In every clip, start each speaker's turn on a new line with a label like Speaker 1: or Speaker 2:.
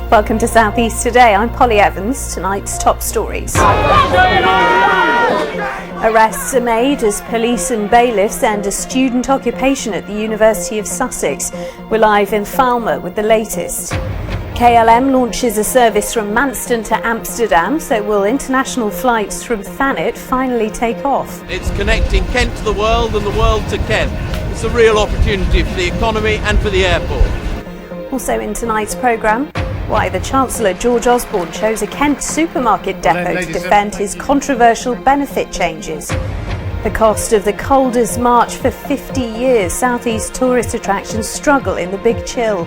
Speaker 1: Welcome to South East Today. I'm Polly Evans. Tonight's top stories. Arrests are made as police and bailiffs end a student occupation at the University of Sussex. We're live in Falmer with the latest. KLM launches a service from Manston to Amsterdam, so will international flights from Thanet finally take off?
Speaker 2: It's connecting Kent to the world and the world to Kent. It's a real opportunity for the economy and for the airport.
Speaker 1: Also in tonight's programme, why the Chancellor George Osborne chose a Kent supermarket depot to defend his controversial benefit changes. The cost of the coldest March for 50 years, South East tourist attractions struggle in the big chill.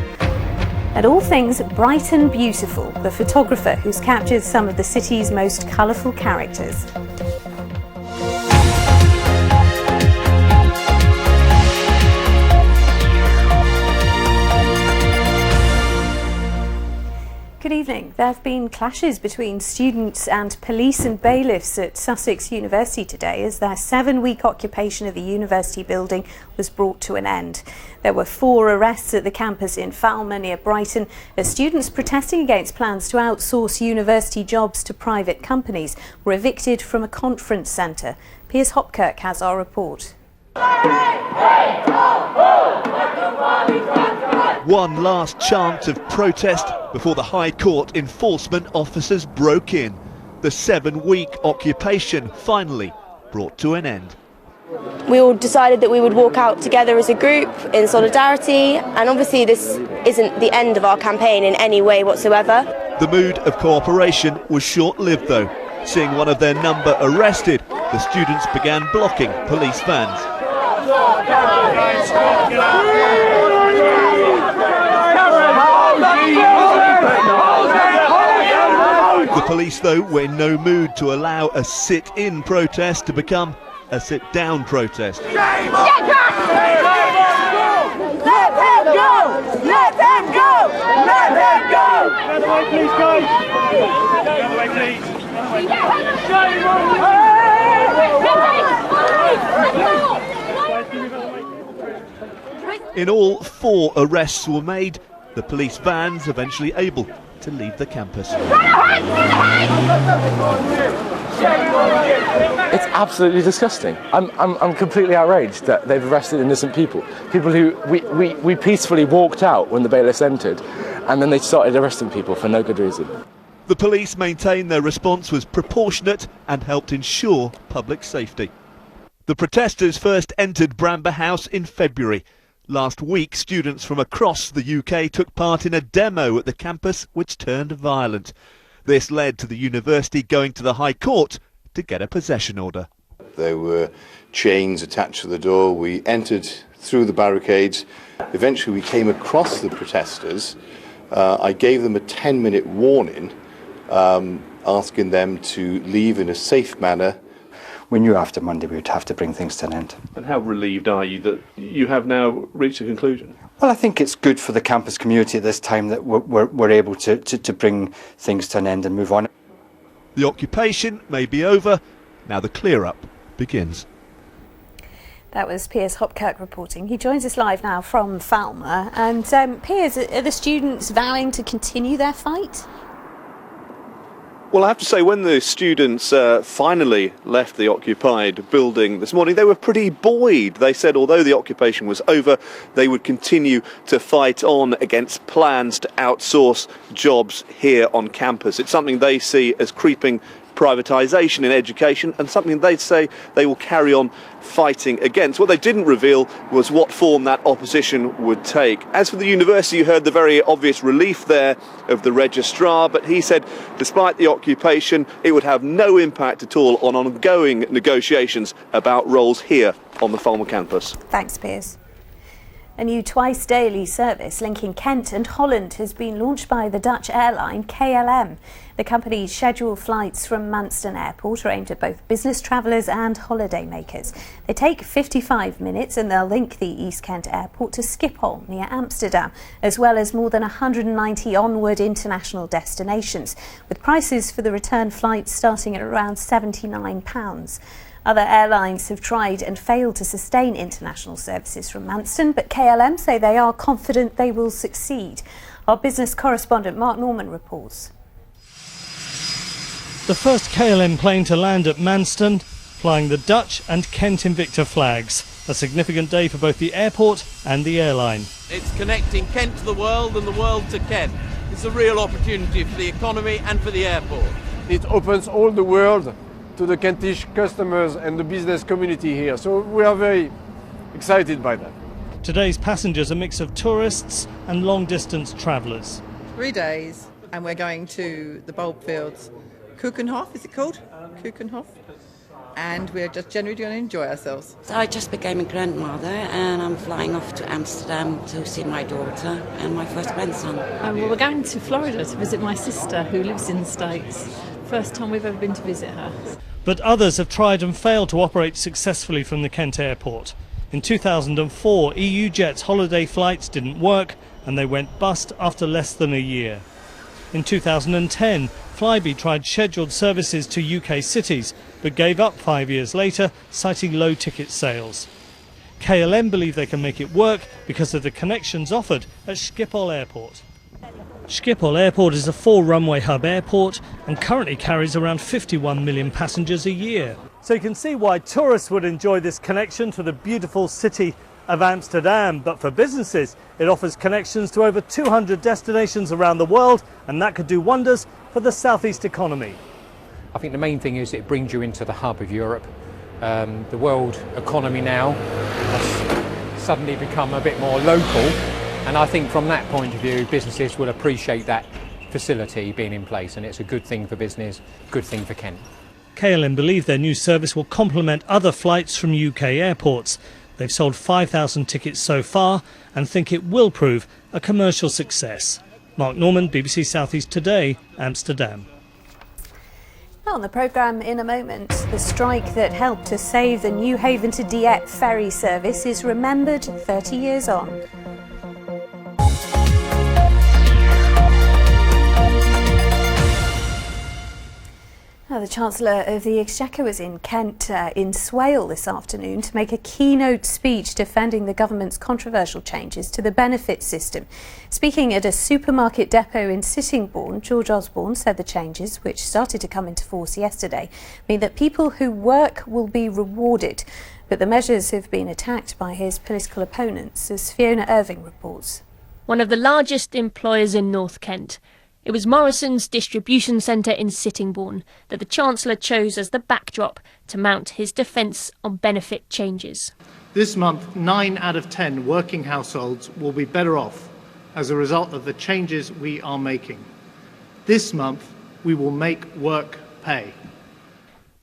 Speaker 1: And all things Brighton beautiful, the photographer who's captured some of the city's most colourful characters. Good evening. There have been clashes between students and police and bailiffs at Sussex University today as their 7-week occupation of the university building was brought to an end. There were 4 arrests at the campus in Falmer near Brighton as students protesting against plans to outsource university jobs to private companies were evicted from a conference centre. Piers Hopkirk has our report.
Speaker 3: One last chance of protest before the High Court enforcement officers broke in. The 7-week occupation finally brought to an end.
Speaker 4: We all decided that we would walk out together as a group in solidarity, and obviously this isn't the end of our campaign in any way whatsoever.
Speaker 3: The mood of cooperation was short-lived though. Seeing one of their number arrested, the students began blocking police vans. The police, though, were in no mood to allow a sit-in protest to become a sit-down protest.
Speaker 5: Let him go! Let him go! Let him go! Get away, please, guys! Get away, please!
Speaker 3: In all, 4 arrests were made. The police vans eventually able to leave the campus.
Speaker 6: It's absolutely disgusting. I'm completely outraged that they've arrested innocent people. People who we peacefully walked out when the bailiffs entered, and then they started arresting people for no good reason.
Speaker 3: The police maintained their response was proportionate and helped ensure public safety. The protesters first entered Bramber House in February. Last week, students from across the UK took part in a demo at the campus which turned violent. This led to the university going to the High Court to get a possession order.
Speaker 7: There were chains attached to the door. We entered through the barricades. Eventually we came across the protesters. I gave them a 10-minute warning, asking them to leave in a safe manner.
Speaker 8: We knew after Monday we would have to bring things to an end.
Speaker 9: And how relieved are you that you have now reached a conclusion?
Speaker 8: Well, I think it's good for the campus community at this time that we're able to bring things to an end and move on.
Speaker 3: The occupation may be over. Now the clear-up begins.
Speaker 1: That was Piers Hopkirk reporting. He joins us live now from Falmer. And Piers, are the students vowing to continue their fight?
Speaker 9: Well, I have to say, when the students finally left the occupied building this morning, they were pretty buoyed. They said although the occupation was over, they would continue to fight on against plans to outsource jobs here on campus. It's something they see as creeping privatisation in education and something they say they will carry on fighting against. What they didn't reveal was what form that opposition would take. As for the university, you heard the very obvious relief there of the registrar, but he said despite the occupation it would have no impact at all on ongoing negotiations about roles here on the Falmer campus.
Speaker 1: Thanks, Piers. A new twice-daily service linking Kent and Holland has been launched by the Dutch airline KLM. The company's scheduled flights from Manston Airport are aimed at both business travellers and holidaymakers. They take 55 minutes and they'll link the East Kent Airport to Schiphol near Amsterdam, as well as more than 190 onward international destinations, with prices for the return flights starting at around £79. Other airlines have tried and failed to sustain international services from Manston, but KLM say they are confident they will succeed. Our business correspondent Mark Norman reports.
Speaker 10: The first KLM plane to land at Manston, flying the Dutch and Kent Invicta flags. A significant day for both the airport and the airline.
Speaker 2: It's connecting Kent to the world and the world to Kent. It's a real opportunity for the economy and for the airport.
Speaker 11: It opens all the world to the Kentish customers and the business community here. So we are very excited by that.
Speaker 10: Today's passengers are a mix of tourists and long-distance travellers.
Speaker 12: 3 days, and we're going to the bulb fields. Kuchenhof, is it called? Kuchenhof? And we're just generally going to enjoy ourselves.
Speaker 13: So I just became a grandmother and I'm flying off to Amsterdam to see my daughter and my first grandson.
Speaker 14: Well, we're going to Florida to visit my sister who lives in the States. First time we've ever been to visit her.
Speaker 10: But others have tried and failed to operate successfully from the Kent airport. In 2004, EU Jet's holiday flights didn't work and they went bust after less than a year. In 2010, Flybe tried scheduled services to UK cities, but gave up 5 years later, citing low ticket sales. KLM believe they can make it work because of the connections offered at Schiphol Airport. Schiphol Airport is a 4-runway hub airport and currently carries around 51 million passengers a year. So you can see why tourists would enjoy this connection to the beautiful city of Amsterdam, but for businesses it offers connections to over 200 destinations around the world, and that could do wonders for the southeast economy.
Speaker 15: I think the main thing is it brings you into the hub of Europe. The world economy now has suddenly become a bit more local, and I think from that point of view businesses will appreciate that facility being in place, and it's a good thing for business, good thing for Kent.
Speaker 10: KLM believe their new service will complement other flights from UK airports. They've sold 5,000 tickets so far and think it will prove a commercial success. Mark Norman, BBC South East Today, Amsterdam.
Speaker 1: On the programme in a moment, the strike that helped to save the Newhaven to Dieppe ferry service is remembered 30 years on. The Chancellor of the Exchequer was in Kent in Swale this afternoon to make a keynote speech defending the government's controversial changes to the benefit system. Speaking at a supermarket depot in Sittingbourne, George Osborne said the changes, which started to come into force yesterday, mean that people who work will be rewarded. But the measures have been attacked by his political opponents, as Fiona Irving reports.
Speaker 16: One of the largest employers in North Kent. It was Morrison's distribution centre in Sittingbourne that the Chancellor chose as the backdrop to mount his defence on benefit changes.
Speaker 17: This month, 9 out of 10 working households will be better off as a result of the changes we are making. This month, we will make work pay.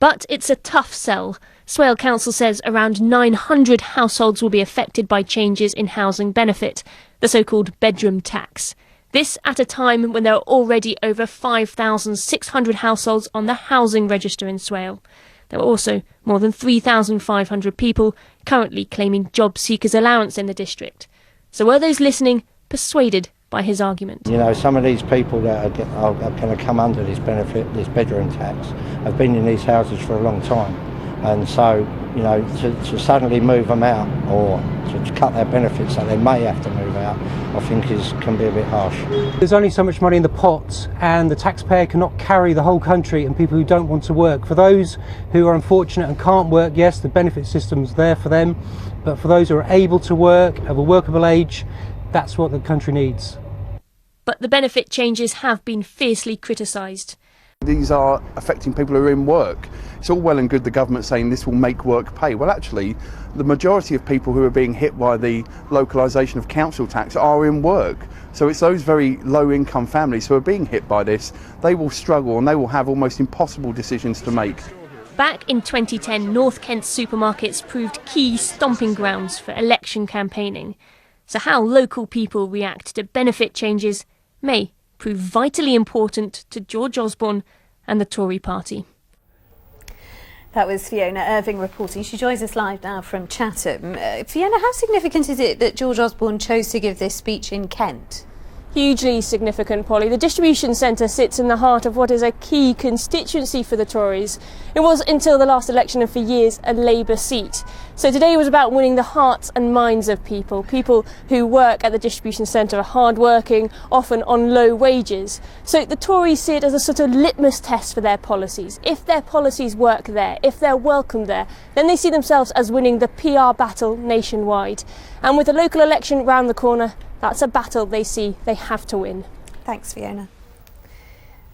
Speaker 16: But it's a tough sell. Swale Council says around 900 households will be affected by changes in housing benefit, the so-called bedroom tax. This at a time when there are already over 5,600 households on the housing register in Swale. There are also more than 3,500 people currently claiming job seekers allowance in the district. So are those listening persuaded by his argument?
Speaker 18: You know, some of these people that are going to come under this benefit, this bedroom tax, have been in these houses for a long time. And so, you know, to suddenly move them out or to cut their benefits so they may have to move out, I think can be a bit harsh.
Speaker 19: There's only so much money in the pot and the taxpayer cannot carry the whole country and people who don't want to work. For those who are unfortunate and can't work, yes, the benefit system's there for them, but for those who are able to work, have a workable age, that's what the country needs.
Speaker 16: But the benefit changes have been fiercely criticised.
Speaker 20: These are affecting people who are in work. It's all well and good the government saying this will make work pay. Well, actually, the majority of people who are being hit by the localisation of council tax are in work. So it's those very low-income families who are being hit by this. They will struggle and they will have almost impossible decisions to make.
Speaker 16: Back in 2010, North Kent supermarkets proved key stomping grounds for election campaigning. So how local people react to benefit changes may prove vitally important to George Osborne and the Tory party.
Speaker 1: That was Fiona Irving reporting. She joins us live now from Chatham. Fiona, how significant is it that George Osborne chose to give this speech in Kent?
Speaker 21: Hugely significant, Polly. The distribution centre sits in the heart of what is a key constituency for the Tories. It was, until the last election and for years, a Labour seat. So today was about winning the hearts and minds of people. People who work at the distribution centre are hard-working, often on low wages. So the Tories see it as a sort of litmus test for their policies. If their policies work there, if they're welcome there, then they see themselves as winning the PR battle nationwide. And with the local election round the corner, that's a battle they see they have to win.
Speaker 1: Thanks, Fiona.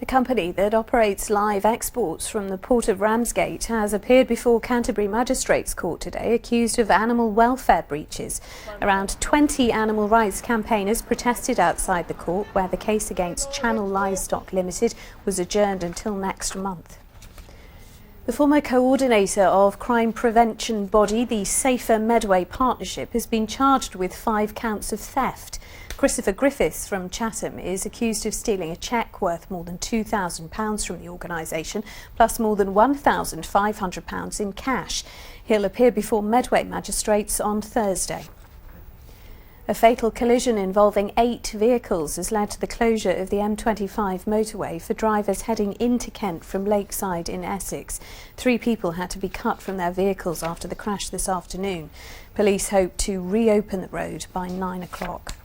Speaker 1: A company that operates live exports from the port of Ramsgate has appeared before Canterbury Magistrates Court today, accused of animal welfare breaches. Around 20 animal rights campaigners protested outside the court, where the case against Channel Livestock Limited was adjourned until next month. The former coordinator of crime prevention body, the Safer Medway Partnership, has been charged with 5 counts of theft. Christopher Griffiths from Chatham is accused of stealing a cheque worth more than £2,000 from the organisation, plus more than £1,500 in cash. He'll appear before Medway magistrates on Thursday. A fatal collision involving 8 vehicles has led to the closure of the M25 motorway for drivers heading into Kent from Lakeside in Essex. 3 people had to be cut from their vehicles after the crash this afternoon. Police hope to reopen the road by 9 o'clock.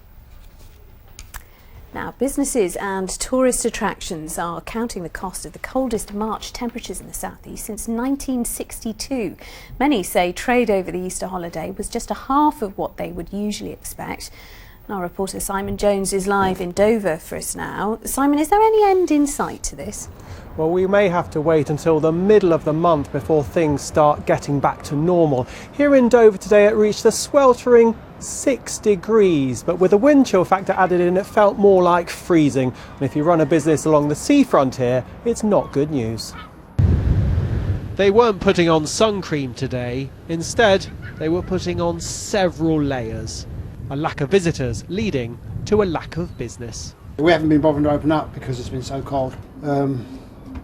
Speaker 1: Now, businesses and tourist attractions are counting the cost of the coldest March temperatures in the southeast since 1962. Many say trade over the Easter holiday was just a half of what they would usually expect. And our reporter Simon Jones is live in Dover for us now. Simon, is there any end in sight to this?
Speaker 22: Well, we may have to wait until the middle of the month before things start getting back to normal. Here in Dover today it reached a sweltering 6 degrees, but with a wind chill factor added in, it felt more like freezing. And if you run a business along the seafront here, it's not good news.
Speaker 23: They weren't putting on sun cream today. Instead, they were putting on several layers. A lack of visitors leading to a lack of business.
Speaker 24: We haven't been bothering to open up because it's been so cold.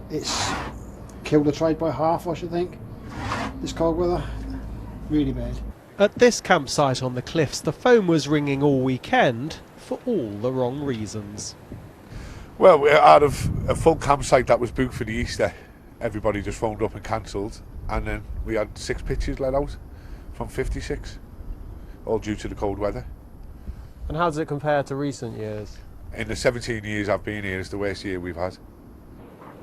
Speaker 24: It's killed the trade by half, I should think, this cold weather. Really bad.
Speaker 23: At this campsite on the cliffs, the phone was ringing all weekend for all the wrong reasons.
Speaker 25: Well, out of a full campsite that was booked for the Easter, everybody just phoned up and cancelled, and then we had 6 pitches let out from 56, all due to the cold weather.
Speaker 22: And how does it compare to recent years?
Speaker 25: In the 17 years I've been here, it's the worst year we've had.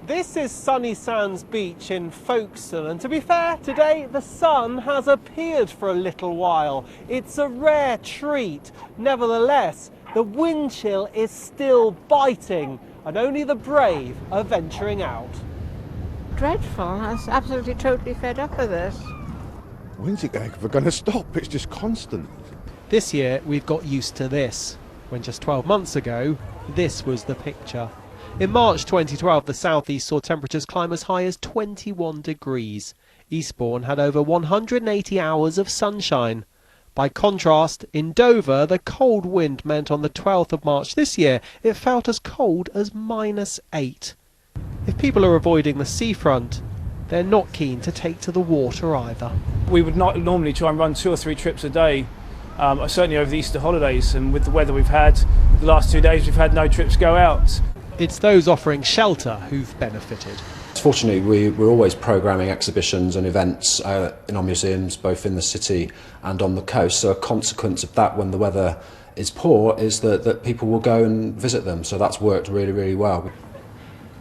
Speaker 22: This is Sunny Sands Beach in Folkestone, and to be fair, today the sun has appeared for a little while. It's a rare treat. Nevertheless, the wind chill is still biting, and only the brave are venturing out.
Speaker 26: Dreadful. I was absolutely totally fed up with this.
Speaker 27: When's it ever going to stop? It's just constant.
Speaker 23: This year we've got used to this, when just 12 months ago, this was the picture. In March 2012, the southeast saw temperatures climb as high as 21 degrees. Eastbourne had over 180 hours of sunshine. By contrast, in Dover, the cold wind meant on the 12th of March this year, it felt as cold as -8. If people are avoiding the seafront, they're not keen to take to the water either.
Speaker 28: We would not normally try and run 2 or 3 trips a day, certainly over the Easter holidays, and with the weather we've had the last 2 days, we've had no trips go out.
Speaker 23: It's those offering shelter who've benefited.
Speaker 29: Fortunately, we're always programming exhibitions and events in our museums, both in the city and on the coast. So a consequence of that when the weather is poor is that people will go and visit them. So that's worked really, really well.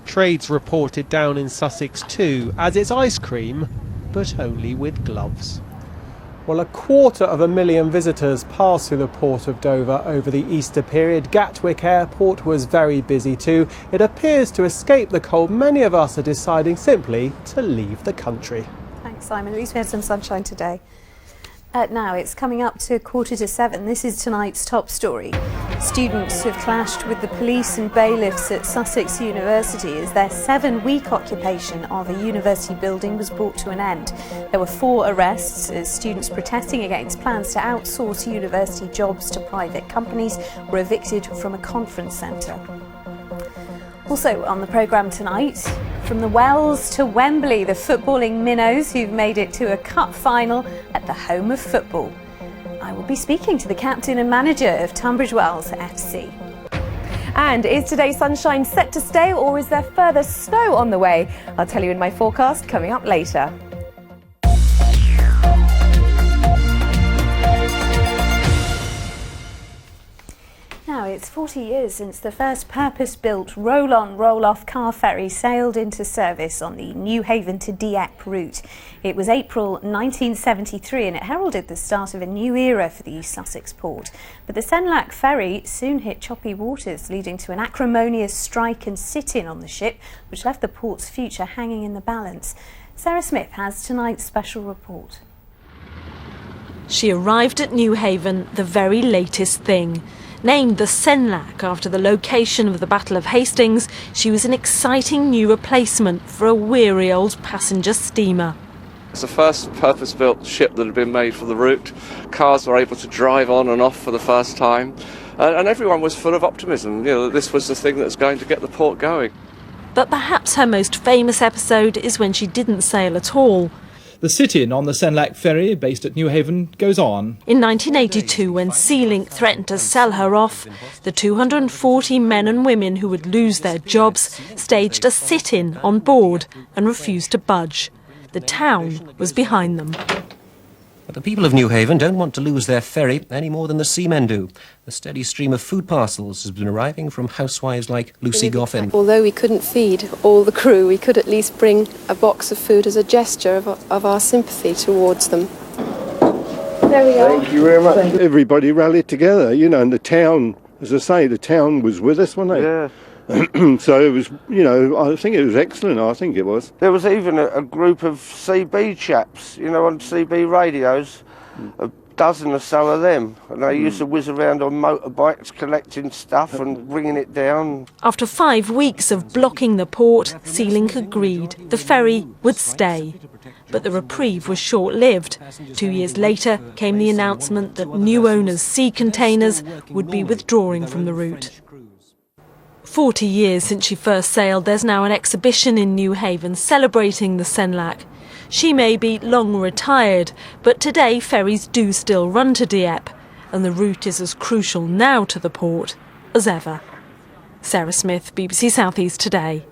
Speaker 23: Trade's reported down in Sussex too, as it's ice cream, but only with gloves.
Speaker 22: Well, 250,000 visitors passed through the port of Dover over the Easter period. Gatwick Airport was very busy too. It appears to escape the cold. Many of us are deciding simply to leave the country.
Speaker 1: Thanks, Simon. At least we had some sunshine today. Now it's coming up to 6:45. This is tonight's top story. Students have clashed with the police and bailiffs at Sussex University as their 7-week occupation of a university building was brought to an end. There were 4 arrests as students protesting against plans to outsource university jobs to private companies were evicted from a conference centre. Also on the programme tonight, from the Wells to Wembley, the footballing minnows who've made it to a cup final at the home of football. I will be speaking to the captain and manager of Tunbridge Wells FC.
Speaker 2: And is today's sunshine set to stay, or is there further snow on the way? I'll tell you in my forecast coming up later.
Speaker 1: Now, it's 40 years since the first purpose-built roll-on, roll-off car ferry sailed into service on the Newhaven to Dieppe route. It was April 1973 and it heralded the start of a new era for the East Sussex port. But the Sealink ferry soon hit choppy waters, leading to an acrimonious strike and sit-in on the ship, which left the port's future hanging in the balance. Sarah Smith has tonight's special report.
Speaker 3: She arrived at Newhaven, the very latest thing. Named the Sealink after the location of the Battle of Hastings, she was an exciting new replacement for a weary old passenger steamer.
Speaker 4: It's the first purpose-built ship that had been made for the route. Cars were able to drive on and off for the first time, and everyone was full of optimism. You know, that this was the thing that's going to get the port going.
Speaker 3: But perhaps her most famous episode is when she didn't sail at all.
Speaker 5: The sit-in on the Sealink ferry, based at Newhaven, goes on.
Speaker 3: In 1982, when Sealink threatened to sell her off, the 240 men and women who would lose their jobs staged a sit-in on board and refused to budge. The town was behind them.
Speaker 6: But the people of Newhaven don't want to lose their ferry any more than the seamen do. A steady stream of food parcels has been arriving from housewives like Lucy Goffin.
Speaker 7: Although we couldn't feed all the crew, we could at least bring a box of food as a gesture of our sympathy towards them. There we are.
Speaker 27: Thank you very much. Everybody rallied together, you know, and the town, as I say, the town was with us, wasn't it?
Speaker 4: Yeah.
Speaker 27: So it was, you know, I think it was excellent, I think it was.
Speaker 4: There was even a group of CB chaps, you know, on CB radios, a dozen or so of them, and they used to whiz around on motorbikes collecting stuff and bringing it down.
Speaker 3: After 5 weeks of blocking the port, Sealink agreed the ferry would stay. But the reprieve was short-lived. 2 years later came the announcement that new owners, Sea Containers, would be withdrawing from the route. 40 years since she first sailed, there's now an exhibition in Newhaven celebrating the Sealink. She may be long retired, but today ferries do still run to Dieppe, and the route is as crucial now to the port as ever. Sarah Smith, BBC South East Today.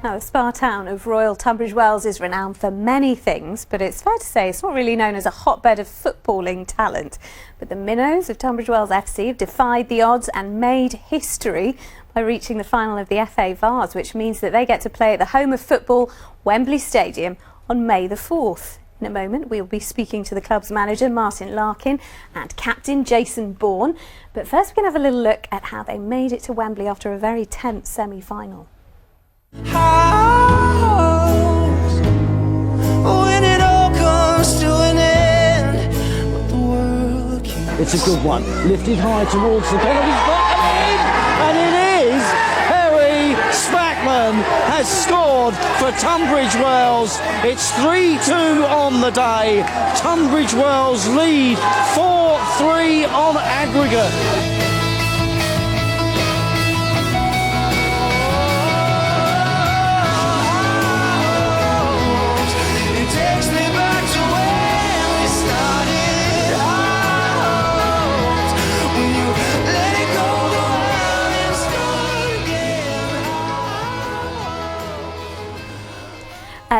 Speaker 1: Now, the spa town of Royal Tunbridge Wells is renowned for many things, but it's fair to say it's not really known as a hotbed of footballing talent. But the Minnows of Tunbridge Wells FC have defied the odds and made history by reaching the final of the FA Vase, which means that they get to play at the home of football, Wembley Stadium, on May the 4th. In a moment, we'll be speaking to the club's manager, Martin Larkin, and captain, Jason Bourne. But first, we're going to have a little look at how they made it to Wembley after a very tense semi-final.
Speaker 8: When it all comes to an end, but the world
Speaker 9: it's a good one, lifted high towards the penalty spot, and it is Harry Spackman has scored for Tunbridge Wells. It's 3-2 on the day. Tunbridge Wells lead 4-3 on aggregate.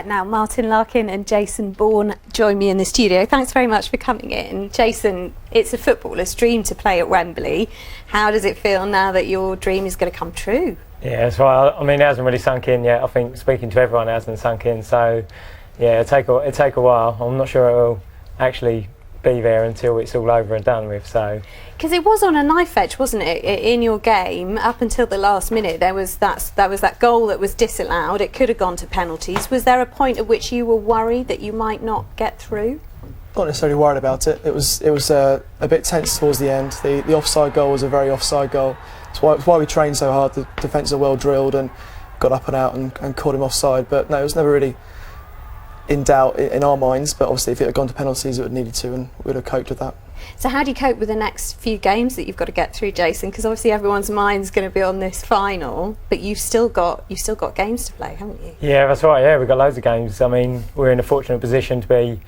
Speaker 1: Now, Martin Larkin and Jason Bourne join me in the studio. Thanks very much for coming in. Jason, it's a footballer's dream to play at Wembley. How does it feel now that your dream is going to come true?
Speaker 11: Yeah, that's right. I mean, it hasn't really sunk in yet. I think speaking to everyone, it hasn't sunk in. So, yeah, it'll take a while. I'm not sure it'll actually be there until it's all over and done with. So,
Speaker 1: because it was on a knife edge, wasn't it? In your game, up until the last minute, there was that goal that was disallowed. It could have gone to penalties. Was there a point at which you were worried that you might not get through?
Speaker 30: Not necessarily worried about it. It was a bit tense towards the end. The offside goal was a very offside goal. It's why we trained so hard. The defence are well drilled and got up and out and caught him offside. But no, it was never really in doubt in our minds, but obviously if it had gone to penalties it would have needed to, and we'd have coped with that.
Speaker 1: So how do you cope with the next few games that you've got to get through, Jason? Because obviously everyone's mind's going to be on this final, but you've still got games to play, haven't you?
Speaker 11: Yeah, that's right. Yeah, we've got loads of games. I mean, we're in a fortunate position to be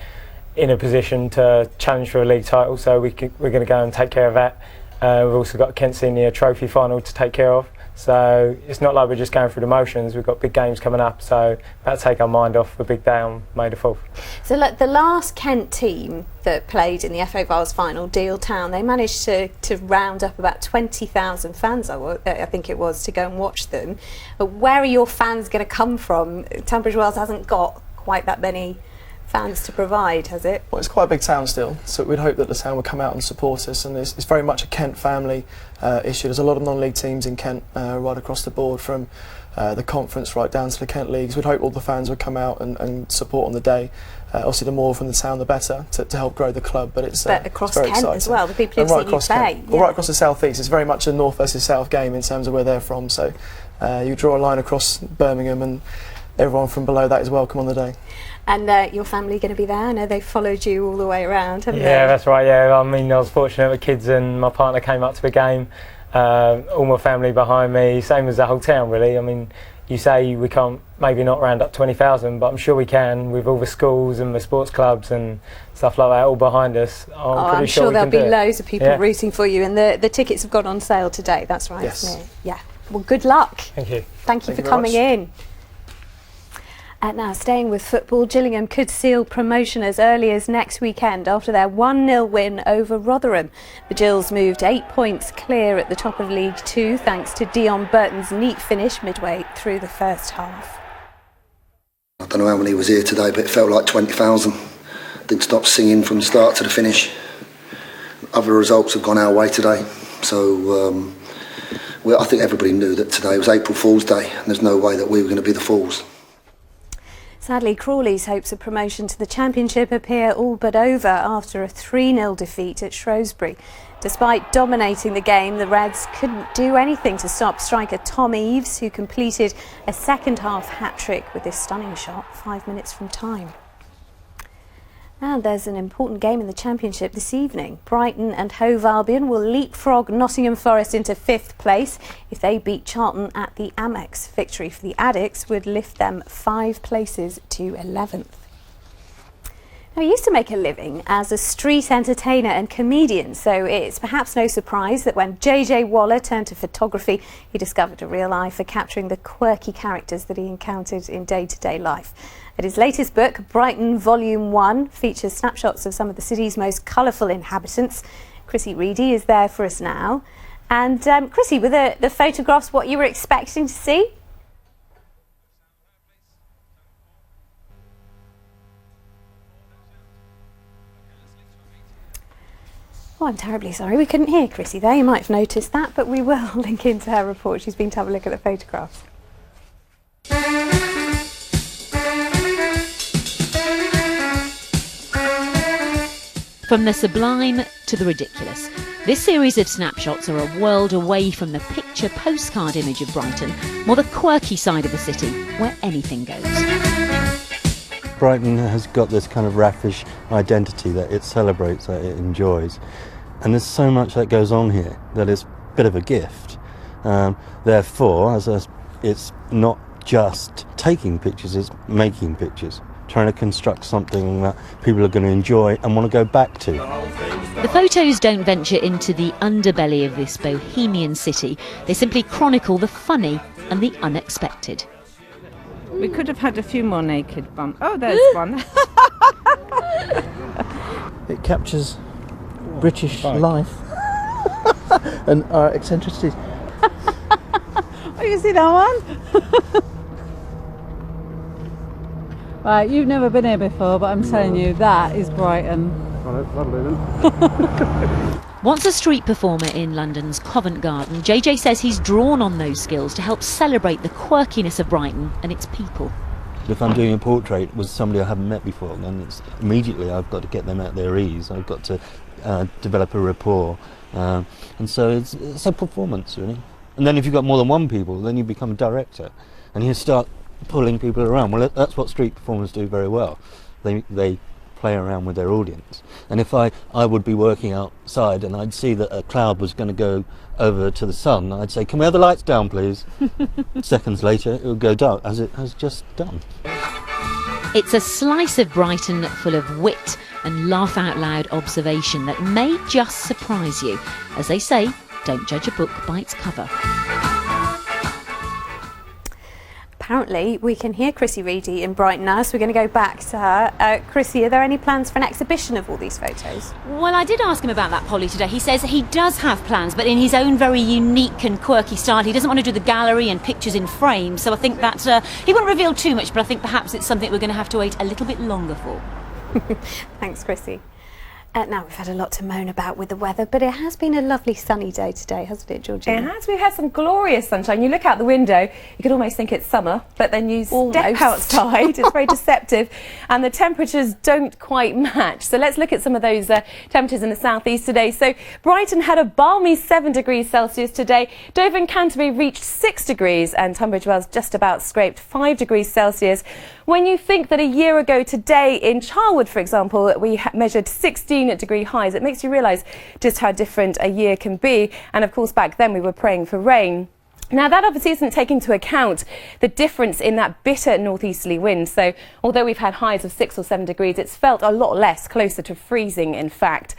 Speaker 11: in a position to challenge for a league title, so we're going to go and take care of that. We've also got a Kent Senior Trophy final to take care of, so it's not like we're just going through the motions. We've got big games coming up, so that'll take our mind off the big day on May the 4th.
Speaker 1: So look, the last Kent team that played in the FA Vase final, Deal Town, they managed to round up about 20,000 fans, I think it was, to go and watch them. But where are your fans going to come from? Tunbridge Wells hasn't got quite that many fans to provide, has it?
Speaker 30: Well, it's quite a big town still, so we'd hope that the town would come out and support us, and it's very much a Kent family issue. There's a lot of non-league teams in Kent right across the board, from the conference right down to the Kent leagues. We'd hope all the fans would come out and support on the day. Obviously, the more from the town, the better, to help grow the club. But it's
Speaker 1: across
Speaker 30: very
Speaker 1: Kent
Speaker 30: exciting.
Speaker 1: as well, the people who've seen you play.
Speaker 30: Well, right across the south east. It's very much a north versus south game in terms of where they're from. So you draw a line across Birmingham, and everyone from below that is welcome on the day.
Speaker 1: And your family going to be there? I know they've followed you all the way around, haven't they?
Speaker 11: Yeah, that's right. Yeah, I mean, I was fortunate. The kids and my partner came up to the game. All my family behind me, same as the whole town, really. I mean, you say we can't maybe not round up 20,000, but I'm sure we can with all the schools and the sports clubs and stuff like that all behind us.
Speaker 1: I'm sure there'll be loads of people rooting for you, and the tickets have gone on sale today. That's right.
Speaker 30: Yes.
Speaker 1: Yeah. Well, good luck.
Speaker 11: Thank you.
Speaker 1: Thank you for coming in. Now, staying with football, Gillingham could seal promotion as early as next weekend after their 1-0 win over Rotherham. The Gills moved 8 points clear at the top of League 2 thanks to Dion Burton's neat finish midway through the first half.
Speaker 10: I don't know how many was here today, but it felt like 20,000. Didn't stop singing from the start to the finish. Other results have gone our way today, so I think everybody knew that today was April Fool's Day and there's no way that we were going to be the fools.
Speaker 1: Sadly, Crawley's hopes of promotion to the Championship appear all but over after a 3-0 defeat at Shrewsbury. Despite dominating the game, the Reds couldn't do anything to stop striker Tom Eaves, who completed a second-half hat-trick with this stunning shot 5 minutes from time. And there's an important game in the Championship this evening. Brighton and Hove Albion will leapfrog Nottingham Forest into 5th place if they beat Charlton at the Amex. Victory for the Addicts would lift them 5 places to 11th. Now, he used to make a living as a street entertainer and comedian, so it's perhaps no surprise that when JJ Waller turned to photography, he discovered a real eye for capturing the quirky characters that he encountered in day-to-day life. And his latest book, Brighton Volume 1, features snapshots of some of the city's most colourful inhabitants. Chrissy Reedy is there for us now. And Chrissy, were the photographs what you were expecting to see? Oh, I'm terribly sorry. We couldn't hear Chrissy there. You might have noticed that, but we will link into her report. She's been to have a look at the photographs.
Speaker 12: From the sublime to the ridiculous, this series of snapshots are a world away from the picture postcard image of Brighton, more the quirky side of the city, where anything goes.
Speaker 13: Brighton has got this kind of raffish identity that it celebrates, that it enjoys. And there's so much that goes on here that it's a bit of a gift. Therefore, it's not just taking pictures, it's making pictures. Trying to construct something that people are going to enjoy and want to go back to.
Speaker 12: The photos don't venture into the underbelly of this bohemian city. They simply chronicle the funny and the unexpected.
Speaker 26: We could have had a few more naked bums. Oh, there's one.
Speaker 9: It captures British life and our eccentricities.
Speaker 26: Oh, you see that one? Right, you've never been here before, but I'm telling you, that is Brighton.
Speaker 12: Once a street performer in London's Covent Garden, JJ says he's drawn on those skills to help celebrate the quirkiness of Brighton and its people.
Speaker 13: If I'm doing a portrait with somebody I haven't met before, then it's immediately I've got to get them at their ease. I've got to develop a rapport, and so it's a performance, really. And then if you've got more than one people, then you become a director, and you start pulling people around. Well, that's what street performers do very well. They play around with their audience. And if I would be working outside and I'd see that a cloud was going to go over to the sun, I'd say, can we have the lights down, please? Seconds later, it would go dark, as it has just done.
Speaker 12: It's a slice of Brighton full of wit and laugh-out-loud observation that may just surprise you. As they say, don't judge a book by its cover.
Speaker 1: Apparently, we can hear Chrissy Reedy in Brighton now, so we're going to go back to her. Chrissy, are there any plans for an exhibition of all these photos?
Speaker 12: Well, I did ask him about that, Polly, today. He says he does have plans, but in his own very unique and quirky style. He doesn't want to do the gallery and pictures in frames, so I think that he won't reveal too much, but I think perhaps it's something we're going to have to wait a little bit longer for.
Speaker 1: Thanks, Chrissy. Now, we've had a lot to moan about with the weather, but it has been a lovely sunny day today, hasn't it, Georgina?
Speaker 2: It has. We've had some glorious sunshine. You look out the window, you could almost think it's summer, but then you step outside, it's very deceptive, and the temperatures don't quite match. So let's look at some of those temperatures in the southeast today. So Brighton had a balmy 7 degrees Celsius today. Dover and Canterbury reached 6 degrees, and Tunbridge Wells just about scraped 5 degrees Celsius. When you think that a year ago today in Charlwood, for example, we measured 16-degree highs, it makes you realise just how different a year can be. And of course, back then we were praying for rain. Now, that obviously isn't taking into account the difference in that bitter northeasterly wind. So although we've had highs of 6 or 7 degrees, it's felt a lot less, closer to freezing, in fact.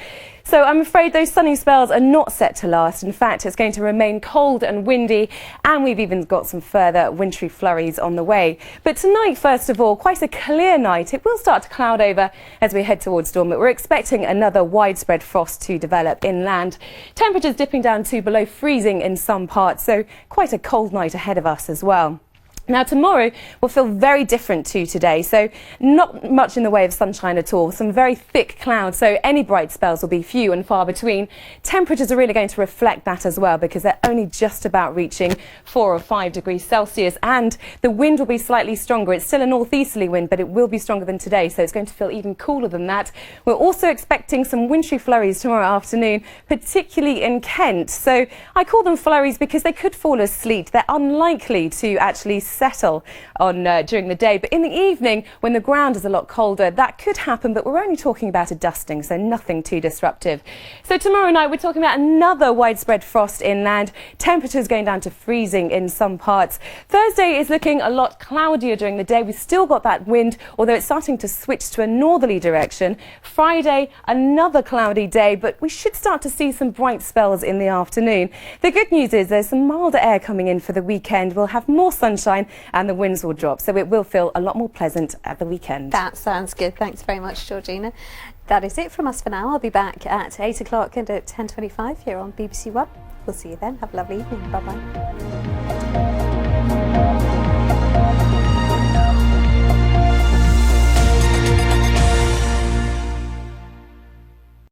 Speaker 2: So I'm afraid those sunny spells are not set to last. In fact, it's going to remain cold and windy, and we've even got some further wintry flurries on the way. But tonight, first of all, quite a clear night. It will start to cloud over as we head towards dawn, but we're expecting another widespread frost to develop inland. Temperatures dipping down to below freezing in some parts, so quite a cold night ahead of us as well. Now, tomorrow will feel very different to today, so not much in the way of sunshine at all. Some very thick clouds, so any bright spells will be few and far between. Temperatures are really going to reflect that as well, because they're only just about reaching 4 or 5 degrees Celsius, and the wind will be slightly stronger. It's still a northeasterly wind, but it will be stronger than today, so it's going to feel even cooler than that. We're also expecting some wintry flurries tomorrow afternoon, particularly in Kent. So I call them flurries because they could fall as sleet. They're unlikely to actually settle on during the day, but in the evening when the ground is a lot colder, that could happen, but we're only talking about a dusting, so nothing too disruptive. So tomorrow night we're talking about another widespread frost inland, temperatures going down to freezing in some parts. Thursday is looking a lot cloudier during the day. We've still got that wind, although it's starting to switch to a northerly direction. Friday, another cloudy day, but we should start to see some bright spells in the afternoon. The good news is there's some milder air coming in for the weekend. We'll have more sunshine and the winds will drop, so it will feel a lot more pleasant at the weekend.
Speaker 1: That sounds good. Thanks very much, Georgina. That is it from us for now. I'll be back at 8 o'clock and at 10:25 here on BBC One. We'll see you then. Have a lovely evening. Bye-bye.